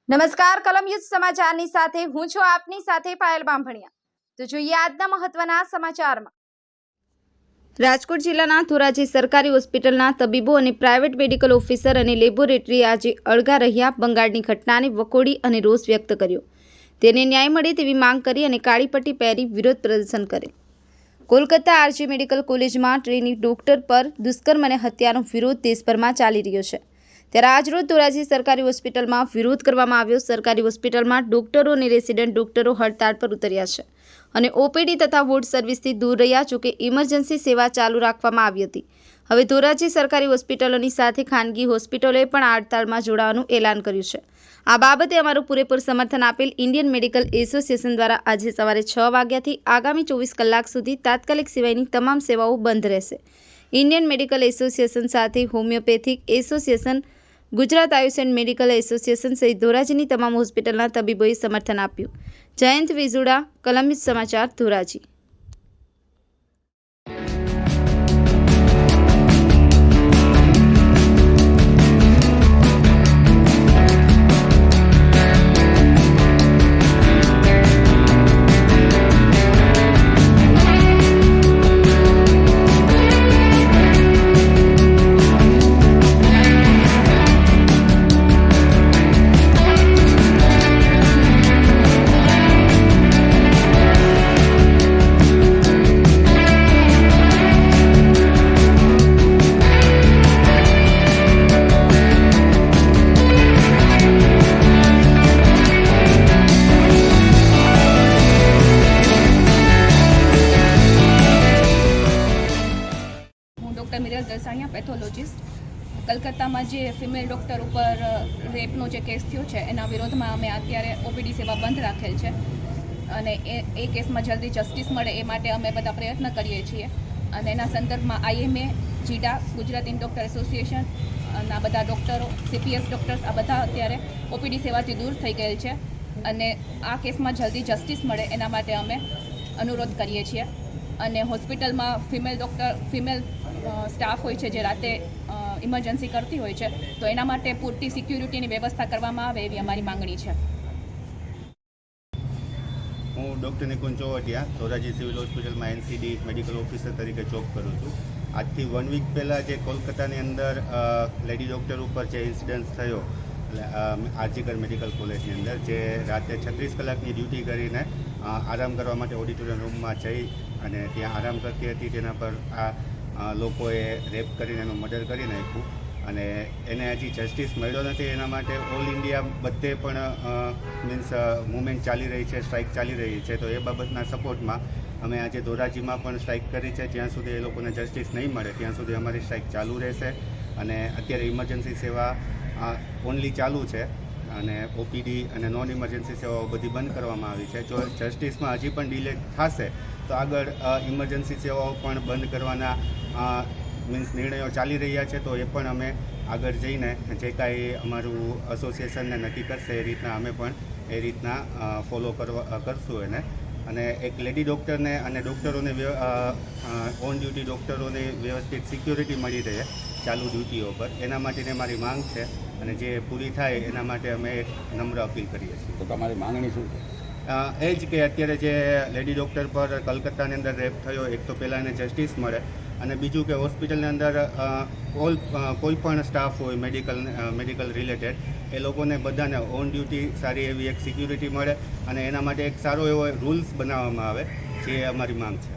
નમસ્કાર કલમ યુદ્ધ સમાચારની સાથે હું છું આપની સાથે પાયલ બામભણિયા। તો જોઈએ આજના મહત્વના સમાચારમાં। રાજકોટ જિલ્લાના ધોરાજી સરકારી હોસ્પિટલના તબીબો અને પ્રાઇવેટ મેડિકલ ઓફિસર અને લેબોરેટરી આજે અળગા રહ્યા। બંગાળની ઘટનાને વખોડી અને રોષ વ્યક્ત કર્યો। તેને ન્યાય મળે તેવી માંગ કરી અને કાળી પટ્ટી પહેરી વિરોધ પ્રદર્શન કરે। કોલકાતા આરજી મેડિકલ કોલેજમાં ટ્રેની ડોક્ટર પર દુષ્કર્મ અને હત્યાનો વિરોધ દેશભરમાં ચાલી રહ્યો છે। ત્યારે આજરોજ ધોરાજી સરકારી હોસ્પિટલમાં વિરોધ કરવામાં આવ્યો। સરકારી હોસ્પિટલમાં ડોક્ટરો અને રેસિડેન્ટ ડોક્ટરો હડતાળ પર ઉતર્યા છે અને ઓપીડી તથા વોર્ડ સર્વિસથી દૂર રહ્યા। જોકે ઇમરજન્સી સેવા ચાલુ રાખવામાં આવી હતી। હવે ધોરાજી સરકારી હોસ્પિટલોની સાથે ખાનગી હોસ્પિટલોએ પણ આ હડતાળમાં જોડાવાનું એલાન કર્યું છે। આ બાબતે અમારું પૂરેપૂરું સમર્થન આપેલ ઇન્ડિયન મેડિકલ એસોસિએશન દ્વારા આજે સવારે 6 વાગ્યાથી આગામી 24 કલાક સુધી તાત્કાલિક સિવાયની તમામ સેવાઓ બંધ રહેશે। ઇન્ડિયન મેડિકલ એસોસિએશન સાથે homeopathic association, Gujarat Ayush and medical association સહિત ધોરાજીની તમામ હોસ્પિટલના તબીબોએ સમર્થન આપ્યું। જયંત વિજુડા, કલમ યુદ્ધ સમાચાર, ધોરાજી। Doctor મિરલ દસાણિયા, pathologist. કલકત્તામાં જે ફિમેલ ડૉક્ટર ઉપર રેપનો જે કેસ થયો છે એના વિરોધમાં અમે અત્યારે ઓપીડી સેવા બંધ રાખેલ છે અને એ કેસમાં જલ્દી જસ્ટિસ મળે એ માટે અમે બધા પ્રયત્ન કરીએ છીએ। અને એના સંદર્ભમાં આઈએમએ, જીડા, ગુજરાત ઇન્ડિયન ડૉક્ટર એસોસિએશન ના બધા ડૉક્ટરો, સીપીએસ ડૉક્ટર્સ આ બધા અત્યારે ઓપીડી સેવાથી દૂર થઈ ગયેલ છે અને આ કેસમાં જલ્દી જસ્ટિસ મળે એના માટે અમે અનુરોધ કરીએ છીએ। અને હોસ્પિટલમાં ફિમેલ સ્ટાફ હોય છે જે રાતે ઇમરજન્સી કરતી હોય છે તો એના માટે પૂરતી સિક્યુરિટીની વ્યવસ્થા કરવામાં આવે એવી અમારી માંગણી છે। હું ડૉક્ટર નિકુંજ ચોવટિયા ધોરાજી સિવિલ હોસ્પિટલમાં એનસીડી મેડિકલ ઓફિસર તરીકે જોબ કરું છું। આજથી 1 વીક પહેલાં જે કોલકાતાની અંદર લેડી ડૉક્ટર ઉપર જે ઇન્સિડન્સ થયો આરજીકર મેડિકલ કોલેજની અંદર, જે રાતે 36 કલાકની ડ્યુટી કરીને આરામ કરવા માટે ઓડિટોરિયમ રૂમમાં જઈ અને ત્યાં આરામ કરતી હતી, તેના પર આ લોકોએ રેપ કરીને એનું મર્ડર કરી નાખ્યું અને એને હજી જસ્ટિસ મળ્યો નથી। એના માટે ઓલ ઇન્ડિયા બધે પણ મીન્સ મુવમેન્ટ ચાલી રહી છે, સ્ટ્રાઇક ચાલી રહી છે। તો એ બાબતના સપોર્ટમાં અમે આજે ધોરાજીમાં પણ સ્ટ્રાઇક કરી છે। જ્યાં સુધી એ લોકોને જસ્ટિસ નહીં મળે ત્યાં સુધી અમારી સ્ટ્રાઇક ચાલુ રહેશે અને અત્યારે ઇમરજન્સી સેવા ઓનલી ચાલુ છે અને ઓપીડી અને નોન ઇમરજન્સી સેવાઓ બધી બંધ કરવામાં આવી છે। જો જસ્ટિસમાં હજી પણ ડિલે થશે તો આગળ ઇમરજન્સી સેવાઓ પણ બંધ કરવાના મીન્સ નિર્ણયો ચાલી રહ્યા છે। તો એ પણ અમે આગળ જઈને જે કાંઈ અમારું એસોસિએશનને નક્કી કરશે એ રીતના અમે પણ એ રીતના ફોલો કરશું એને। અને એક લેડી ડૉક્ટરને અને ડૉક્ટરોને ઓન ડ્યુટી ડૉક્ટરોને વ્યવસ્થિત સિક્યોરિટી મળી રહે ચાલુ ડ્યુટીઓ પર, એના માટેની મારી માંગ છે અને જે પૂરી થાય એના માટે અમે એક નમ્ર અપીલ કરીએ છીએ। તો તમારી માંગણી શું છે? એ જ કે અત્યારે જે લેડી ડૉક્ટર પર કલકત્તાની અંદર રેપ થયો, એક તો પહેલાં એને જસ્ટિસ મળે અને બીજું કે હોસ્પિટલની અંદર કોઈ પણ સ્ટાફ હોય મેડિકલ રિલેટેડ એ લોકોને બધાને ઓન ડ્યુટી સારી એવી એક સિક્યુરિટી મળે અને એના માટે એક સારો એવો રૂલ્સ બનાવવામાં આવે, જે અમારી માંગ છે।